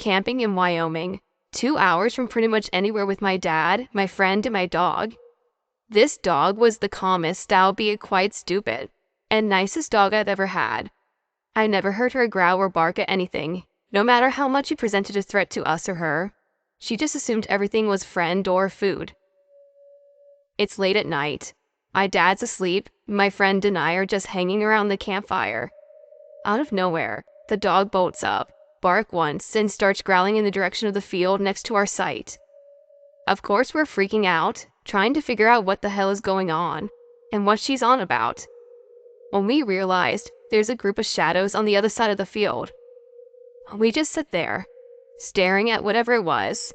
camping in Wyoming, 2 hours from pretty much anywhere with my dad, my friend, and my dog. This dog was the calmest, albeit quite stupid, and nicest dog I've ever had. I never heard her growl or bark at anything, no matter how much he presented a threat to us or her. She just assumed everything was friend or food. It's late at night. My dad's asleep, my friend and I are just hanging around the campfire. Out of nowhere, the dog bolts up, barks once, and starts growling in the direction of the field next to our site. Of course, we're freaking out, trying to figure out what the hell is going on, and what she's on about. When we realized there's a group of shadows on the other side of the field. We just sit there, staring at whatever it was,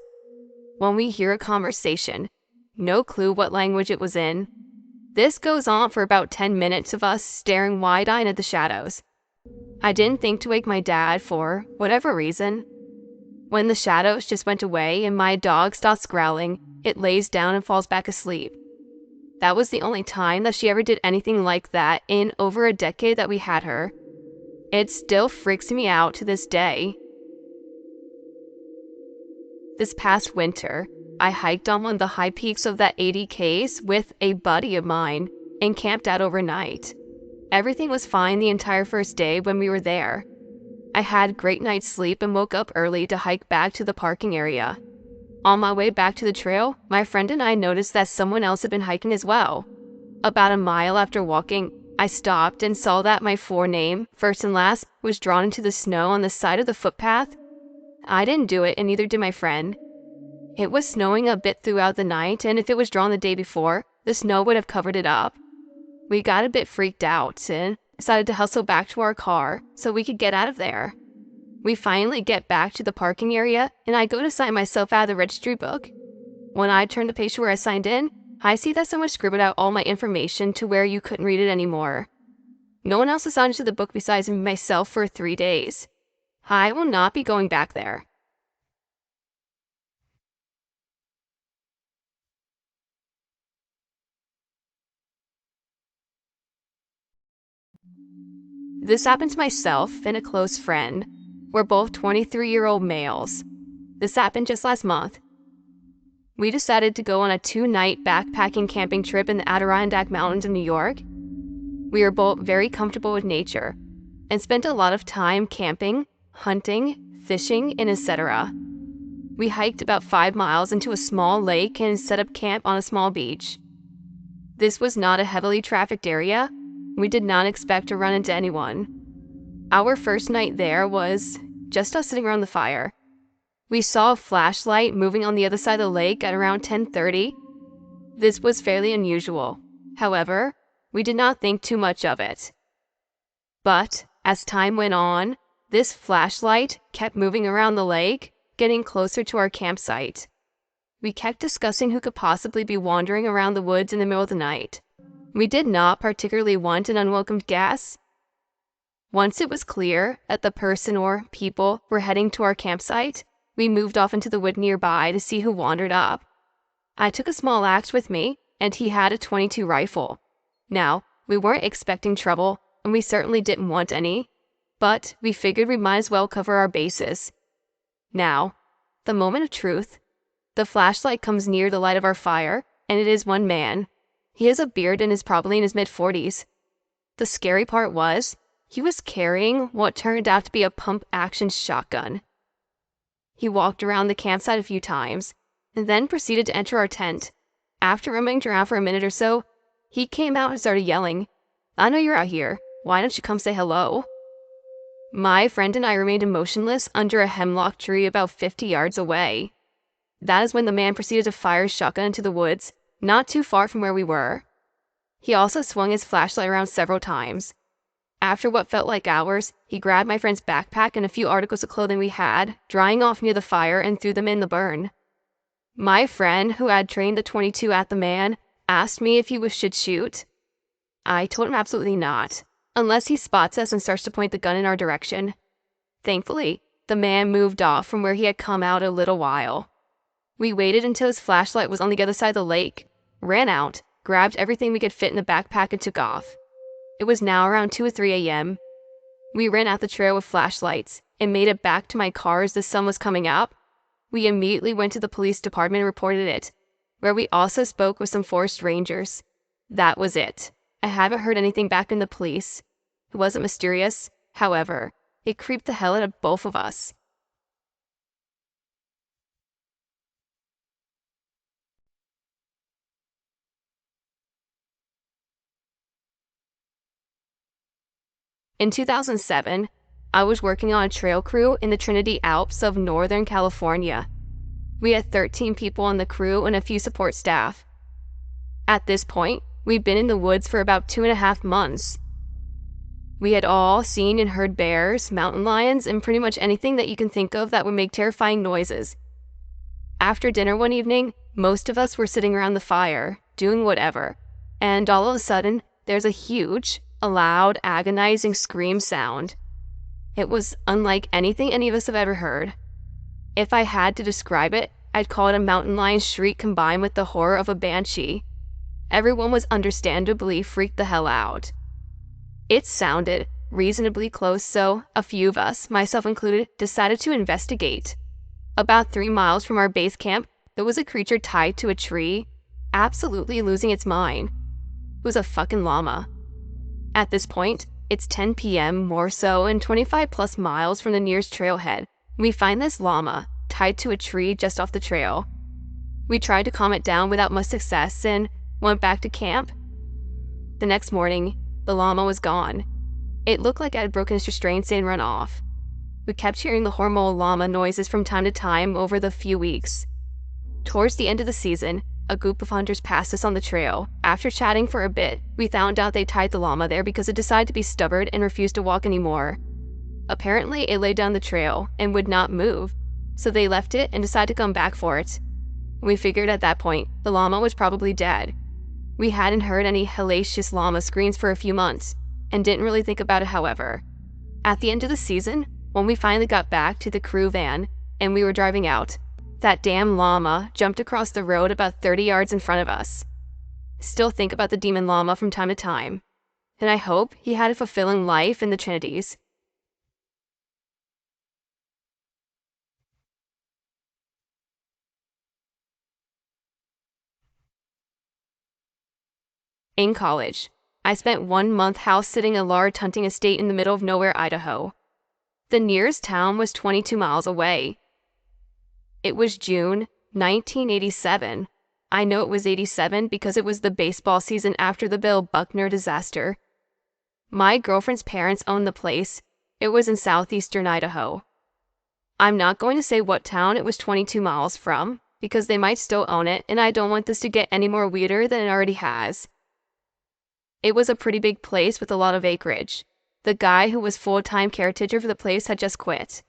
when we hear a conversation. No clue what language it was in. This goes on for about 10 minutes of us staring wide-eyed at the shadows. I didn't think to wake my dad for whatever reason. When the shadows just went away and my dog stops growling, it lays down and falls back asleep. That was the only time that she ever did anything like that in over a decade that we had her. It still freaks me out to this day. This past winter, I hiked on one of the high peaks of that 80Ks with a buddy of mine and camped out overnight. Everything was fine the entire first day when we were there. I had a great night's sleep and woke up early to hike back to the parking area. On my way back to the trail, my friend and I noticed that someone else had been hiking as well. About a mile after walking, I stopped and saw that my forename, first and last, was drawn into the snow on the side of the footpath. I didn't do it, and neither did my friend. It was snowing a bit throughout the night, and if it was drawn the day before, the snow would have covered it up. We got a bit freaked out and decided to hustle back to our car so we could get out of there. We finally get back to the parking area, and I go to sign myself out of the registry book. When I turn the page to where I signed in, I see that someone scribbled out all my information to where you couldn't read it anymore. No one else has signed into the book besides myself for 3 days. I will not be going back there. This happened to myself and a close friend. We're both 23-year-old males. This happened just last month. We decided to go on a 2-night backpacking camping trip in the Adirondack Mountains in New York. We were both very comfortable with nature and spent a lot of time camping, hunting, fishing, and etc. We hiked about 5 miles into a small lake and set up camp on a small beach. This was not a heavily trafficked area. We did not expect to run into anyone. Our first night there was just us sitting around the fire. We saw a flashlight moving on the other side of the lake at around 10:30. This was fairly unusual. However, we did not think too much of it. But as time went on, this flashlight kept moving around the lake, getting closer to our campsite. We kept discussing who could possibly be wandering around the woods in the middle of the night. We did not particularly want an unwelcome guest. Once it was clear that the person or people were heading to our campsite, we moved off into the wood nearby to see who wandered up. I took a small axe with me, and he had a .22 rifle. Now, we weren't expecting trouble, and we certainly didn't want any, but we figured we might as well cover our bases. Now, the moment of truth. The flashlight comes near the light of our fire, and it is one man. He has a beard and is probably in his mid-40s. The scary part was, he was carrying what turned out to be a pump-action shotgun. He walked around the campsite a few times, and then proceeded to enter our tent. After rummaging around for a minute or so, he came out and started yelling, "I know you're out here. Why don't you come say hello?" My friend and I remained motionless under a hemlock tree about 50 yards away. That is when the man proceeded to fire his shotgun into the woods, not too far from where we were. He also swung his flashlight around several times. After what felt like hours, he grabbed my friend's backpack and a few articles of clothing we had, drying off near the fire, and threw them in the burn. My friend, who had trained the .22 at the man, asked me if he should shoot. I told him absolutely not, unless he spots us and starts to point the gun in our direction. Thankfully, the man moved off from where he had come out a little while. We waited until his flashlight was on the other side of the lake, ran out, grabbed everything we could fit in the backpack, and took off. It was now around 2 or 3 a.m. We ran out the trail with flashlights, and made it back to my car as the sun was coming up, we immediately went to the police department and reported it, where we also spoke with some forest rangers. That was it. I haven't heard anything back from the police. It wasn't mysterious. However, it creeped the hell out of both of us. In 2007, I was working on a trail crew in the Trinity Alps of Northern California. We had 13 people on the crew and a few support staff. At this point, we'd been in the woods for about 2.5 months. We had all seen and heard bears, mountain lions, and pretty much anything that you can think of that would make terrifying noises. After dinner one evening, most of us were sitting around the fire, doing whatever, and all of a sudden, there's a loud, agonizing scream sound. It was unlike anything any of us have ever heard. If I had to describe it, I'd call it a mountain lion shriek combined with the horror of a banshee. Everyone was understandably freaked the hell out. It sounded reasonably close, so a few of us, myself included, decided to investigate. About 3 miles from our base camp, there was a creature tied to a tree, absolutely losing its mind. It was a fucking llama. At this point, it's 10 p.m. more so and 25 plus miles from the nearest trailhead. We find this llama tied to a tree just off the trail. We tried to calm it down without much success and went back to camp. The next morning, the llama was gone. It looked like it had broken its restraints and run off. We kept hearing the horrible llama noises from time to time over the few weeks. Towards the end of the season, a group of hunters passed us on the trail. After chatting for a bit, we found out they tied the llama there because it decided to be stubborn and refused to walk anymore. Apparently, it lay down the trail and would not move, so they left it and decided to come back for it. We figured at that point, the llama was probably dead. We hadn't heard any hellacious llama screams for a few months, and didn't really think about it however. At the end of the season, when we finally got back to the crew van and we were driving out, that damn llama jumped across the road about 30 yards in front of us. Still think about the demon llama from time to time, and I hope he had a fulfilling life in the Trinities. In college, I spent 1 month house sitting a large hunting estate in the middle of nowhere, Idaho. The nearest town was 22 miles away. It was June 1987. I know it was 87 because it was the baseball season after the Bill Buckner disaster. My girlfriend's parents owned the place. It was in southeastern Idaho. I'm not going to say what town it was 22 miles from, because they might still own it, and I don't want this to get any more weirder than it already has. It was a pretty big place with a lot of acreage. The guy who was full-time caretaker for the place had just quit.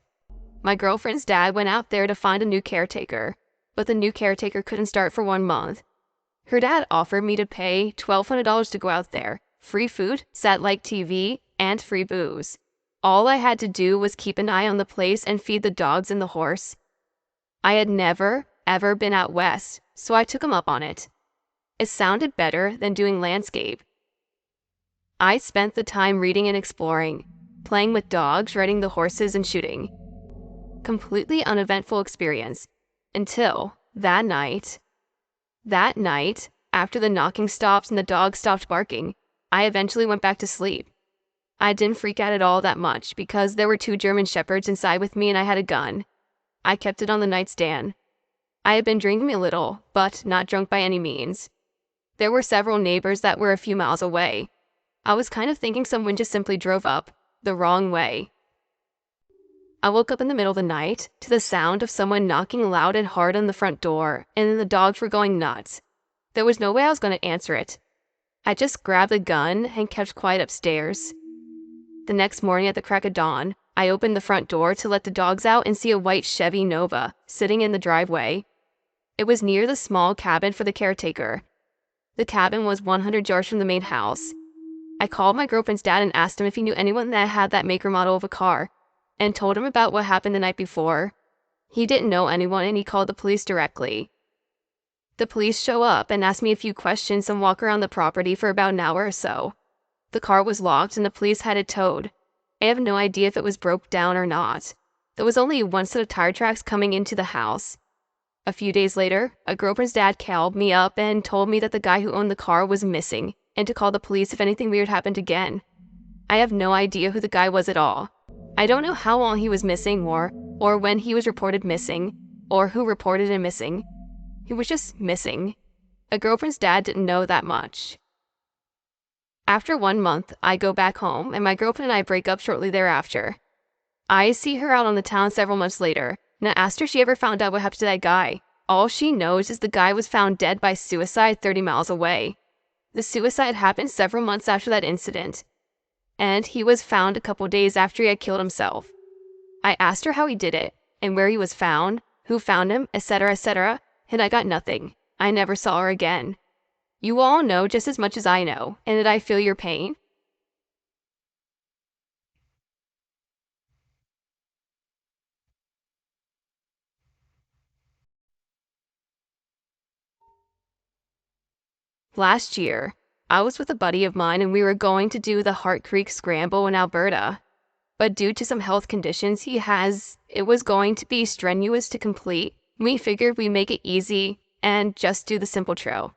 My girlfriend's dad went out there to find a new caretaker, but the new caretaker couldn't start for 1 month. Her dad offered me to pay $1,200 to go out there, free food, satellite TV, and free booze. All I had to do was keep an eye on the place and feed the dogs and the horse. I had never, ever been out west, so I took him up on it. It sounded better than doing landscape. I spent the time reading and exploring, playing with dogs, riding the horses, and shooting. Completely uneventful experience, until that night. That night, after the knocking stopped and the dogs stopped barking, I eventually went back to sleep. I didn't freak out at all that much because there were 2 German shepherds inside with me and I had a gun. I kept it on the nightstand. I had been drinking a little, but not drunk by any means. There were several neighbors that were a few miles away. I was kind of thinking someone just simply drove up the wrong way. I woke up in the middle of the night to the sound of someone knocking loud and hard on the front door, and then the dogs were going nuts. There was no way I was going to answer it. I just grabbed the gun and kept quiet upstairs. The next morning at the crack of dawn, I opened the front door to let the dogs out and see a white Chevy Nova sitting in the driveway. It was near the small cabin for the caretaker. The cabin was 100 yards from the main house. I called my girlfriend's dad and asked him if he knew anyone that had that make or model of a car, and told him about what happened the night before. He didn't know anyone and he called the police directly. The police show up and ask me a few questions and walk around the property for about an hour or so. The car was locked and the police had it towed. I have no idea if it was broke down or not. There was only one set of tire tracks coming into the house. A few days later, a girlfriend's dad called me up and told me that the guy who owned the car was missing and to call the police if anything weird happened again. I have no idea who the guy was at all. I don't know how long he was missing or when he was reported missing or who reported him missing. He was just missing. A girlfriend's dad didn't know that much. After 1 month, I go back home and my girlfriend and I break up shortly thereafter. I see her out on the town several months later, and I asked her if she ever found out what happened to that guy. All she knows is the guy was found dead by suicide 30 miles away. The suicide happened several months after that incident, and he was found a couple days after he had killed himself. I asked her how he did it, and where he was found, who found him, etc., and I got nothing. I never saw her again. You all know just as much as I know, and did I feel your pain? Last year, I was with a buddy of mine and we were going to do the Hart Creek Scramble in Alberta. But due to some health conditions it was going to be strenuous to complete. We figured we'd make it easy and just do the simple trail.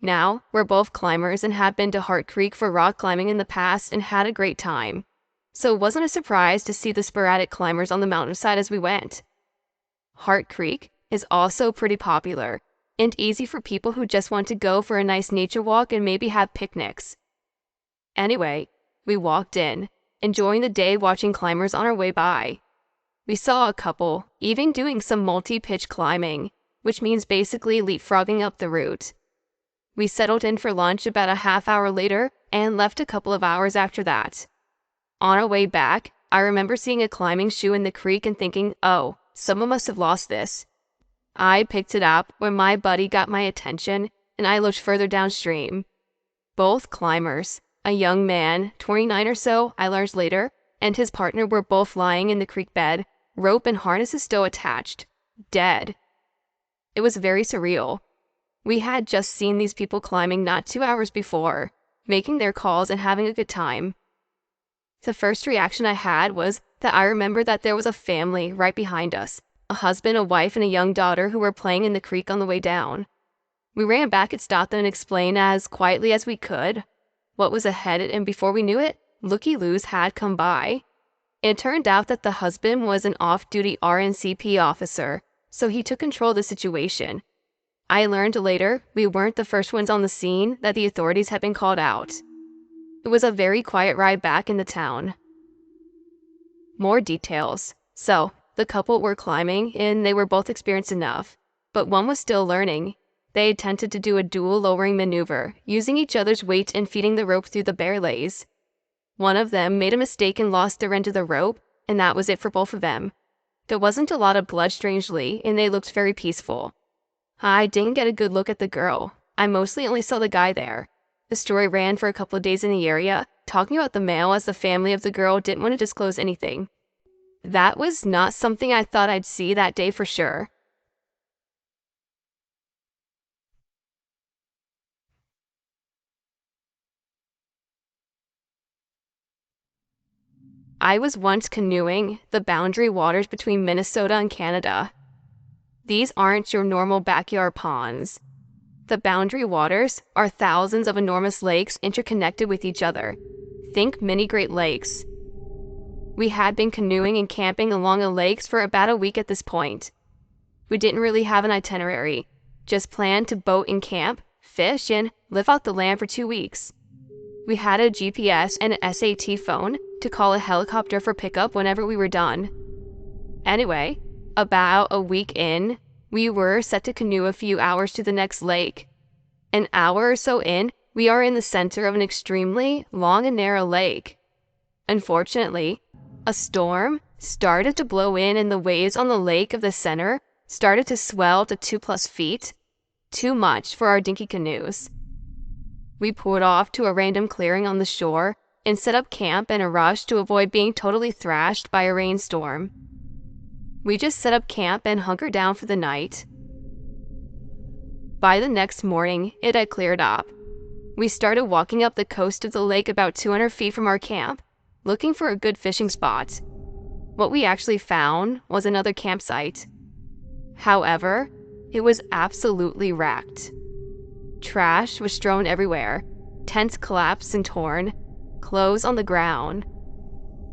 Now, we're both climbers and have been to Hart Creek for rock climbing in the past and had a great time. So it wasn't a surprise to see the sporadic climbers on the mountainside as we went. Hart Creek is also pretty popular and easy for people who just want to go for a nice nature walk and maybe have picnics. Anyway, we walked in, enjoying the day watching climbers on our way by. We saw a couple even doing some multi-pitch climbing, which means basically leapfrogging up the route. We settled in for lunch about a half hour later and left a couple of hours after that. On our way back, I remember seeing a climbing shoe in the creek and thinking, oh, someone must have lost this. I picked it up when my buddy got my attention and I looked further downstream. Both climbers, a young man, 29 or so, I learned later, and his partner were both lying in the creek bed, rope and harnesses still attached, dead. It was very surreal. We had just seen these people climbing not 2 hours before, making their calls and having a good time. The first reaction I had was that I remembered that there was a family right behind us, a husband, a wife, and a young daughter who were playing in the creek on the way down. We ran back and stopped them and explained as quietly as we could what was ahead, and before we knew it, looky-loos had come by. It turned out that the husband was an off-duty RNCP officer, so he took control of the situation. I learned later we weren't the first ones on the scene, that the authorities had been called out. It was a very quiet ride back in the town. More details. So, the couple were climbing, and they were both experienced enough, but one was still learning. They attempted to do a dual lowering maneuver, using each other's weight and feeding the rope through the bear lays. One of them made a mistake and lost their end of the rope, and that was it for both of them. There wasn't a lot of blood, strangely, and they looked very peaceful. I didn't get a good look at the girl. I mostly only saw the guy there. The story ran for a couple of days in the area, talking about the male as the family of the girl didn't want to disclose anything. That was not something I thought I'd see that day for sure. I was once canoeing the boundary waters between Minnesota and Canada. These aren't your normal backyard ponds. The boundary waters are thousands of enormous lakes interconnected with each other. Think mini Great Lakes. We had been canoeing and camping along the lakes for about a week at this point. We didn't really have an itinerary, just planned to boat and camp, fish, and live off the land for 2 weeks. We had a GPS and an SAT phone to call a helicopter for pickup whenever we were done. Anyway, about a week in, we were set to canoe a few hours to the next lake. An hour or so in, we are in the center of an extremely long and narrow lake. Unfortunately, a storm started to blow in and the waves on the lake of the center started to swell to 2+ feet. Too much for our dinky canoes. We pulled off to a random clearing on the shore and set up camp in a rush to avoid being totally thrashed by a rainstorm. We just set up camp and hunkered down for the night. By the next morning, it had cleared up. We started walking up the coast of the lake about 200 feet from our camp, looking for a good fishing spot. What we actually found was another campsite. However, it was absolutely wrecked. Trash was strewn everywhere, tents collapsed and torn, clothes on the ground.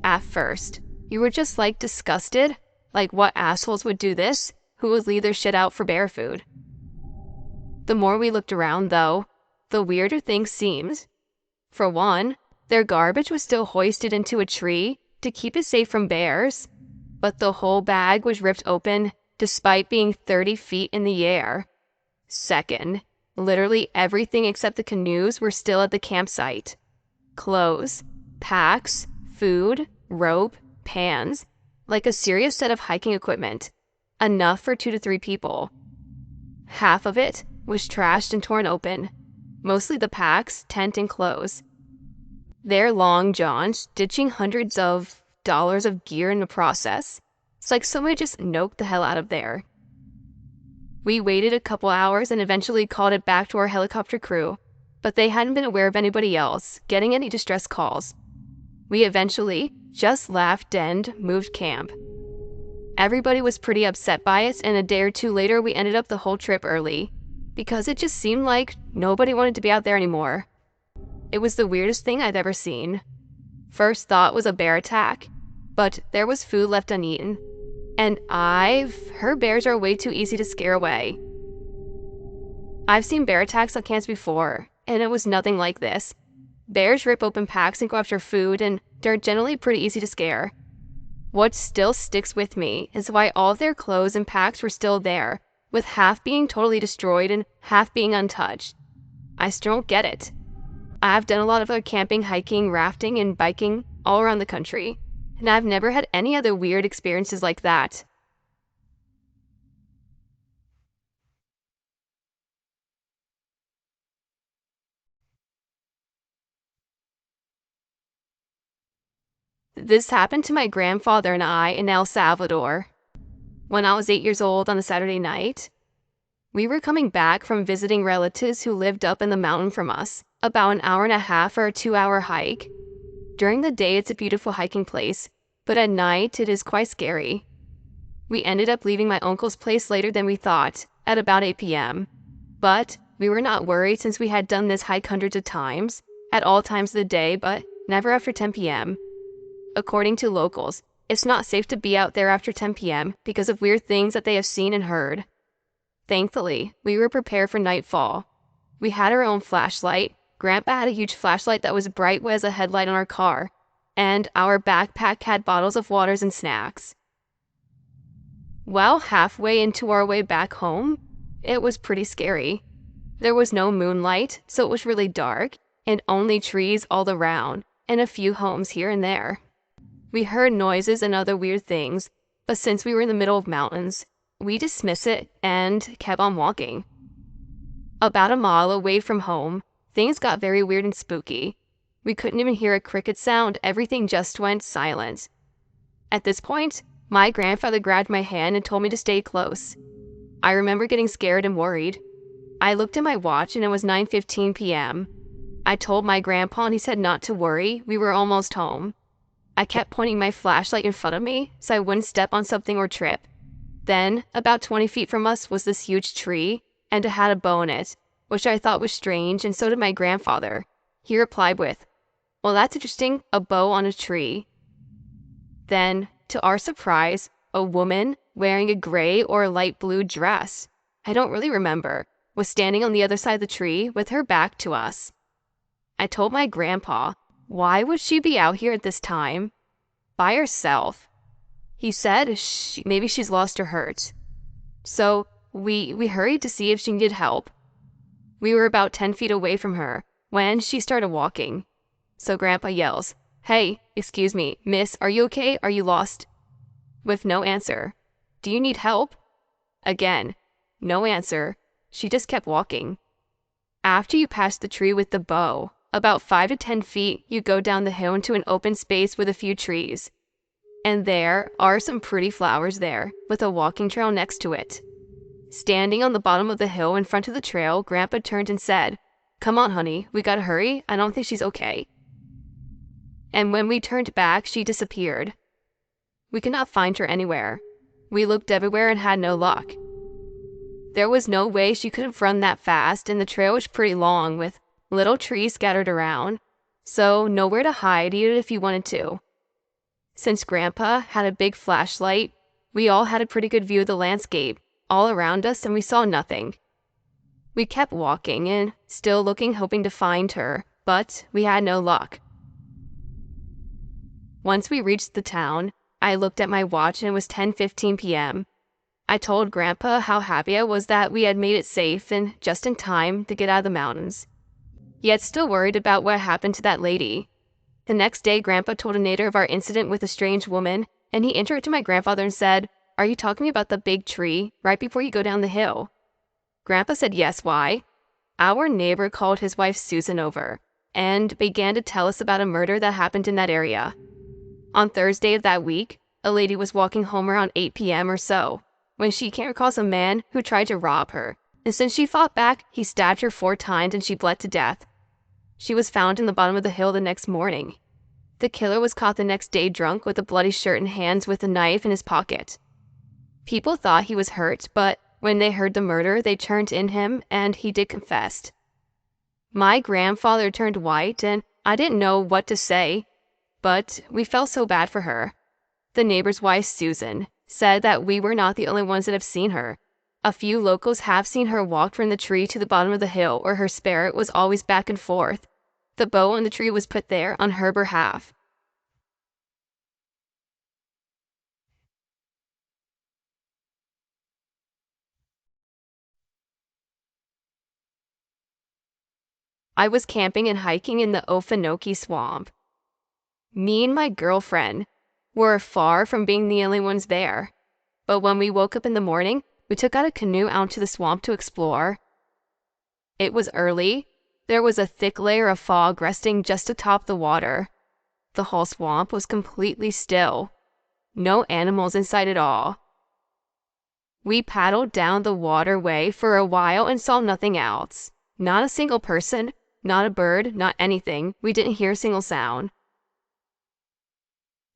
At first, you were just disgusted, what assholes would do this, who would leave their shit out for bear food. The more we looked around, though, the weirder things seemed. For one, their garbage was still hoisted into a tree to keep it safe from bears, but the whole bag was ripped open despite being 30 feet in the air. Second, literally everything except the canoes were still at the campsite. Clothes, packs, food, rope, pans, a serious set of hiking equipment, enough for 2 to 3 people. Half of it was trashed and torn open, mostly the packs, tent, and clothes. Their long johns ditching hundreds of dollars of gear in the process. It's like somebody just noped the hell out of there. We waited a couple hours and eventually called it back to our helicopter crew, but they hadn't been aware of anybody else getting any distress calls. We eventually just left and moved camp. Everybody was pretty upset by it, and a day or two later we ended up the whole trip early, because it just seemed like nobody wanted to be out there anymore. It was the weirdest thing I've ever seen. First thought was a bear attack, but there was food left uneaten, and I've heard bears are way too easy to scare away. I've seen bear attacks on camps before, and it was nothing like this. Bears rip open packs and go after food, and they're generally pretty easy to scare. What still sticks with me is why all of their clothes and packs were still there, with half being totally destroyed and half being untouched. I still don't get it. I've done a lot of other camping, hiking, rafting, and biking all around the country, and I've never had any other weird experiences like that. This happened to my grandfather and I in El Salvador. When I was 8 years old on a Saturday night, we were coming back from visiting relatives who lived up in the mountain from us, about an hour and a half or a 2-hour hike. During the day, it's a beautiful hiking place, but at night, it is quite scary. We ended up leaving my uncle's place later than we thought, at about 8 p.m. But we were not worried since we had done this hike hundreds of times, at all times of the day, but never after 10 p.m. According to locals, it's not safe to be out there after 10 p.m. because of weird things that they have seen and heard. Thankfully, we were prepared for nightfall. We had our own flashlight. Grandpa had a huge flashlight that was bright as a headlight on our car, and our backpack had bottles of waters and snacks. Well, halfway into our way back home, it was pretty scary. There was no moonlight, so it was really dark, and only trees all around, and a few homes here and there. We heard noises and other weird things, but since we were in the middle of mountains, we dismissed it and kept on walking. About a mile away from home, things got very weird and spooky. We couldn't even hear a cricket sound, everything just went silent. At this point, my grandfather grabbed my hand and told me to stay close. I remember getting scared and worried. I looked at my watch and it was 9:15 p.m. I told my grandpa and he said not to worry, we were almost home. I kept pointing my flashlight in front of me so I wouldn't step on something or trip. Then, about 20 feet from us was this huge tree, and it had a bow in it, which I thought was strange, and so did my grandfather. He replied with, "Well, that's interesting, a bow on a tree." Then, to our surprise, a woman wearing a gray or light blue dress, I don't really remember, was standing on the other side of the tree with her back to us. I told my grandpa, why would she be out here at this time? By herself. He said maybe she's lost or hurt. So we hurried to see if she needed help. We were about 10 feet away from her when she started walking. So Grandpa yells, "Hey, excuse me, miss, are you okay? Are you lost?" With no answer. "Do you need help?" Again, no answer. She just kept walking. After you pass the tree with the bow, about 5 to 10 feet, you go down the hill into an open space with a few trees. And there are some pretty flowers there, with a walking trail next to it. Standing on the bottom of the hill in front of the trail, Grandpa turned and said, "Come on, honey, we gotta hurry. I don't think she's okay." and when we turned back, she disappeared. We could not find her anywhere. We looked everywhere and had no luck. There was no way she could have run that fast, and the trail was pretty long with little trees scattered around, so nowhere to hide even if you wanted to. Since Grandpa had a big flashlight, we all had a pretty good view of the landscape all around us, and we saw nothing. We kept walking and still looking, hoping to find her, but we had no luck. Once we reached the town, I looked at my watch and it was 10:15 p.m. I told Grandpa how happy I was that we had made it safe and just in time to get out of the mountains. Yet still worried about what happened to that lady. The next day, Grandpa told a neighbor of our incident with a strange woman, and he interrupted my grandfather and said, "Are you talking about the big tree right before you go down the hill?" Grandpa said yes, why? Our neighbor called his wife Susan over and began to tell us about a murder that happened in that area. On Thursday of that week, a lady was walking home around 8 p.m. or so when she came across a man who tried to rob her, and since she fought back, he stabbed her 4 times and she bled to death. She was found in the bottom of the hill the next morning. The killer was caught the next day drunk with a bloody shirt and hands with a knife in his pocket. People thought he was hurt, but when they heard the murder, they turned in him and he did confess. My grandfather turned white and I didn't know what to say, but we felt so bad for her. The neighbor's wife, Susan, said that we were not the only ones that have seen her. A few locals have seen her walk from the tree to the bottom of the hill where her spirit was always back and forth. The bow on the tree was put there on her behalf. I was camping and hiking in the Okefenokee Swamp. Me and my girlfriend were far from being the only ones there. But when we woke up in the morning, we took out a canoe out to the swamp to explore. It was early. There was a thick layer of fog resting just atop the water. The whole swamp was completely still. No animals in sight at all. We paddled down the waterway for a while and saw nothing else. Not a single person, not a bird, not anything. We didn't hear a single sound.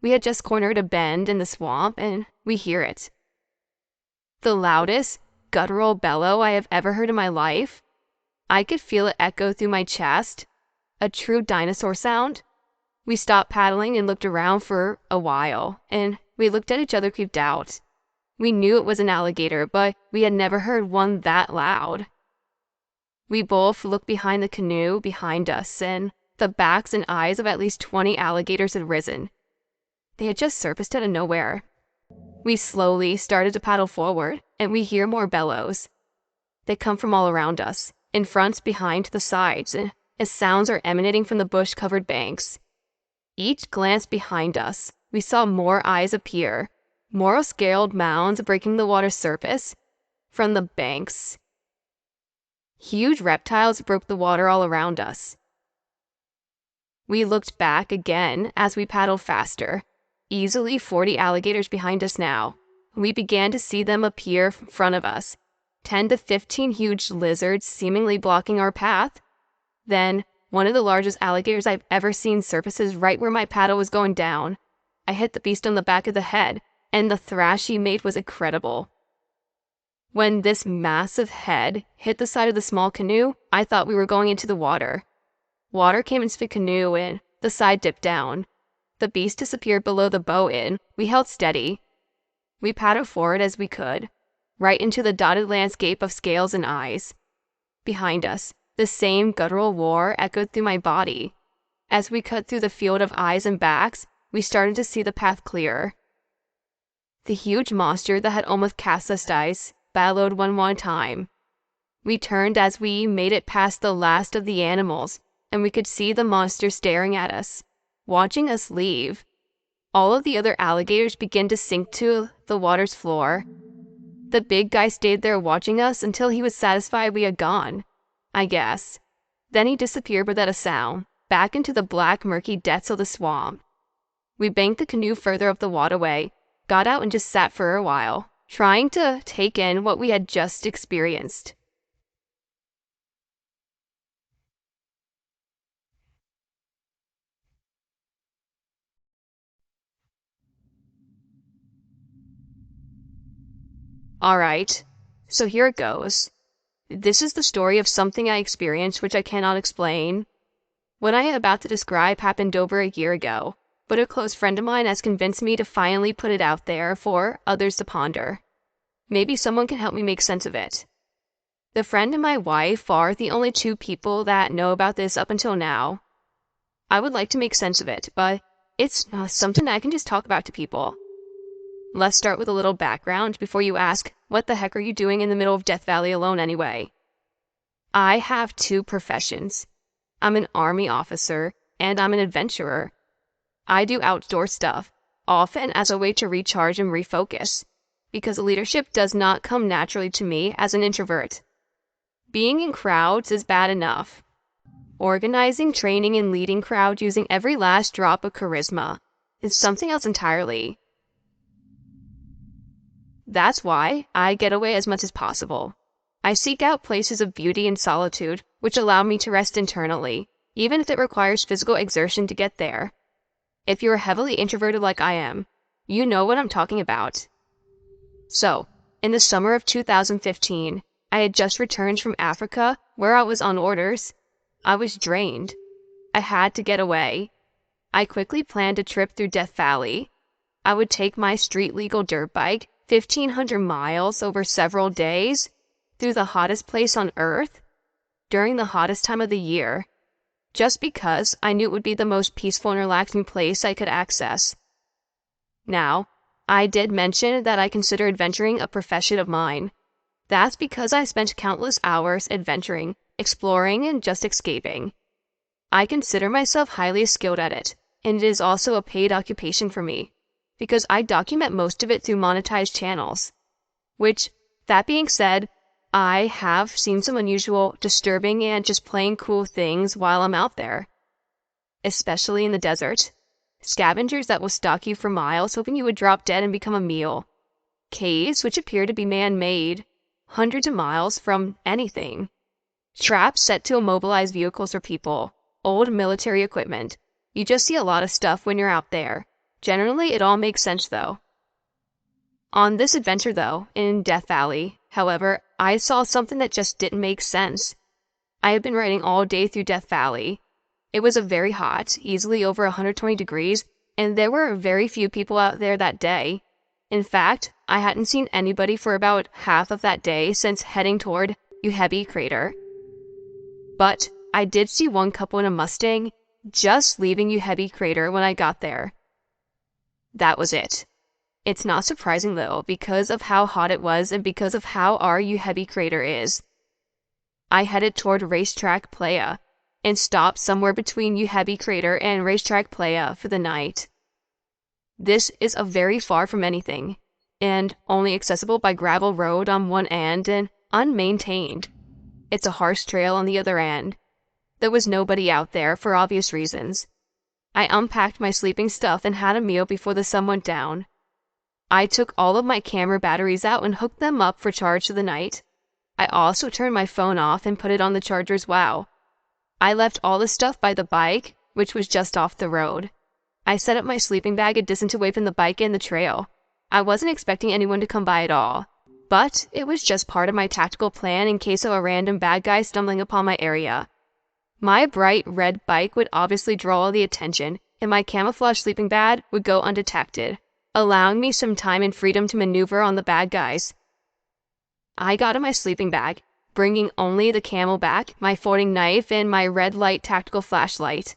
We had just cornered a bend in the swamp and we hear it. The loudest, guttural bellow I have ever heard in my life. I could feel it echo through my chest. A true dinosaur sound. We stopped paddling and looked around for a while, and we looked at each other creeped out. We knew it was an alligator, but we had never heard one that loud. We both looked behind the canoe behind us, and the backs and eyes of at least 20 alligators had risen. They had just surfaced out of nowhere. We slowly started to paddle forward, and we hear more bellows. They come from all around us, in front, behind, to the sides, as sounds are emanating from the bush-covered banks. Each glance behind us, we saw more eyes appear, more scaled mounds breaking the water's surface from the banks. Huge reptiles broke the water all around us. We looked back again as we paddled faster. Easily 40 alligators behind us now. We began to see them appear in front of us. 10 to 15 huge lizards seemingly blocking our path. Then, one of the largest alligators I've ever seen surfaces right where my paddle was going down. I hit the beast on the back of the head, and the thrash he made was incredible. When this massive head hit the side of the small canoe, I thought we were going into the water. Water came into the canoe and the side dipped down. The beast disappeared below the bow-in. We held steady. We paddled forward as we could, right into the dotted landscape of scales and eyes. Behind us, the same guttural roar echoed through my body. As we cut through the field of eyes and backs, we started to see the path clearer. The huge monster that had almost cast us ice bellowed one more time. We turned as we made it past the last of the animals, and we could see the monster staring at us, watching us leave. All of the other alligators began to sink to the water's floor. The big guy stayed there watching us until he was satisfied we had gone, I guess. Then he disappeared without a sound, back into the black, murky depths of the swamp. We banked the canoe further up the waterway, got out and just sat for a while, trying to take in what we had just experienced. Alright, so here it goes. This is the story of something I experienced which I cannot explain. What I am about to describe happened over a year ago, but a close friend of mine has convinced me to finally put it out there for others to ponder. Maybe someone can help me make sense of it. The friend and my wife are the only two people that know about this up until now. I would like to make sense of it, but it's not something I can just talk about to people. Let's start with a little background before you ask, what the heck are you doing in the middle of Death Valley alone anyway? I have two professions. I'm an army officer, and I'm an adventurer. I do outdoor stuff, often as a way to recharge and refocus, because leadership does not come naturally to me as an introvert. Being in crowds is bad enough. Organizing, training, and leading crowds using every last drop of charisma is something else entirely. That's why I get away as much as possible. I seek out places of beauty and solitude which allow me to rest internally, even if it requires physical exertion to get there. If you're heavily introverted like I am, you know what I'm talking about. So, in the summer of 2015, I had just returned from Africa, where I was on orders. I was drained. I had to get away. I quickly planned a trip through Death Valley. I would take my street-legal dirt bike 1,500 miles over several days through the hottest place on Earth during the hottest time of the year, just because I knew it would be the most peaceful and relaxing place I could access. Now, I did mention that I consider adventuring a profession of mine. That's because I spent countless hours adventuring, exploring, and just escaping. I consider myself highly skilled at it, and it is also a paid occupation for me, because I document most of it through monetized channels. Which, that being said, I have seen some unusual, disturbing, and just plain cool things while I'm out there. Especially in the desert. Scavengers that will stalk you for miles hoping you would drop dead and become a meal. Caves which appear to be man-made, hundreds of miles from anything. Traps set to immobilize vehicles or people. Old military equipment. You just see a lot of stuff when you're out there. Generally, it all makes sense though. On this adventure though, in Death Valley, however, I saw something that just didn't make sense. I had been riding all day through Death Valley. It was very hot, easily over 120 degrees, and there were very few people out there that day. In fact, I hadn't seen anybody for about half of that day since heading toward Uhebi Crater. But I did see one couple in a Mustang just leaving Uhebi Crater when I got there. That was it. It's not surprising though, because of how hot it was and because of how our Uhebi Crater is. I headed toward Racetrack Playa and stopped somewhere between Uhebi Crater and Racetrack Playa for the night. This is a very far from anything, and only accessible by gravel road on one end and unmaintained. It's a harsh trail on the other end. There was nobody out there for obvious reasons. I unpacked my sleeping stuff and had a meal before the sun went down. I took all of my camera batteries out and hooked them up for charge for the night. I also turned my phone off and put it on the charger as well. I left all the stuff by the bike, which was just off the road. I set up my sleeping bag a distance away from the bike and the trail. I wasn't expecting anyone to come by at all, but it was just part of my tactical plan in case of a random bad guy stumbling upon my area. My bright red bike would obviously draw all the attention, and my camouflage sleeping bag would go undetected, allowing me some time and freedom to maneuver on the bad guys. I got in my sleeping bag, bringing only the camelback, my folding knife, and my red light tactical flashlight.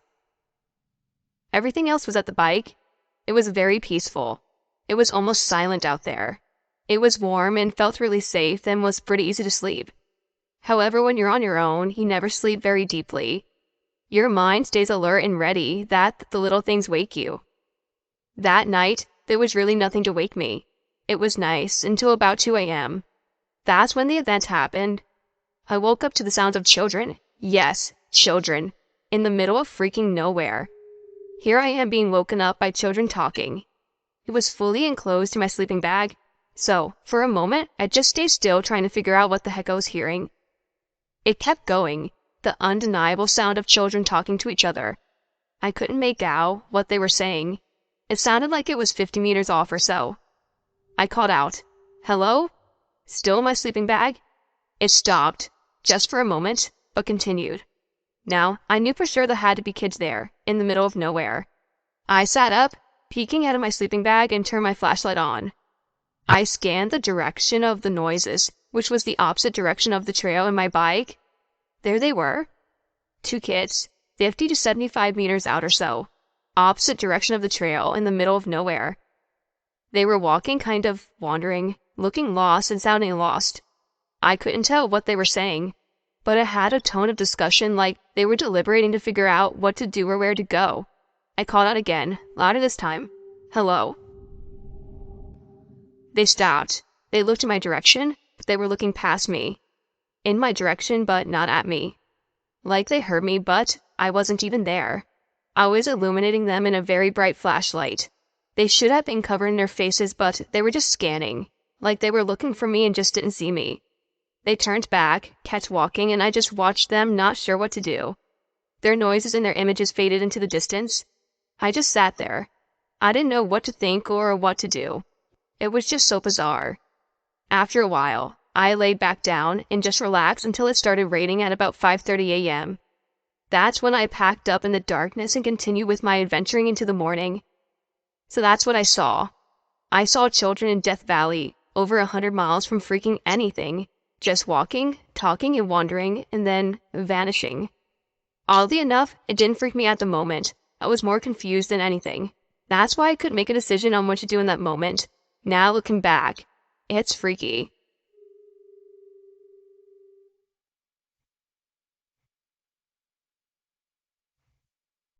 Everything else was at the bike. It was very peaceful. It was almost silent out there. It was warm and felt really safe and was pretty easy to sleep. However, when you're on your own, you never sleep very deeply. Your mind stays alert and ready that the little things wake you. That night, there was really nothing to wake me. It was nice until about 2 a.m. That's when the event happened. I woke up to the sounds of children. Yes, children. In the middle of freaking nowhere. Here I am being woken up by children talking. It was fully enclosed in my sleeping bag, so, for a moment, I just stayed still trying to figure out what the heck I was hearing. It kept going, the undeniable sound of children talking to each other. I couldn't make out what they were saying. It sounded like it was 50 meters off or so. I called out, "Hello?" still in my sleeping bag. It stopped, just for a moment, but continued. Now, I knew for sure there had to be kids there, in the middle of nowhere. I sat up, peeking out of my sleeping bag, and turned my flashlight on. I scanned the direction of the noises, which was the opposite direction of the trail and my bike. There they were. 2 kids, 50 to 75 meters out or so, opposite direction of the trail in the middle of nowhere. They were walking, kind of wandering, looking lost and sounding lost. I couldn't tell what they were saying, but it had a tone of discussion, like they were deliberating to figure out what to do or where to go. I called out again, louder this time. Hello. They stopped. They looked in my direction, but they were looking past me. In my direction, but not at me. Like they heard me, but I wasn't even there. I was illuminating them in a very bright flashlight. They should have been covering their faces, but they were just scanning, like they were looking for me and just didn't see me. They turned back, kept walking, and I just watched them, not sure what to do. Their noises and their images faded into the distance. I just sat there. I didn't know what to think or what to do. It was just so bizarre. After a while, I laid back down and just relaxed until it started raining at about 5:30 a.m. That's when I packed up in the darkness and continued with my adventuring into the morning. So that's what I saw. I saw children in Death Valley, over 100 miles from freaking anything, just walking, talking, and wandering, and then vanishing. Oddly enough, it didn't freak me at the moment. I was more confused than anything. That's why I couldn't make a decision on what to do in that moment. Now looking back, it's freaky.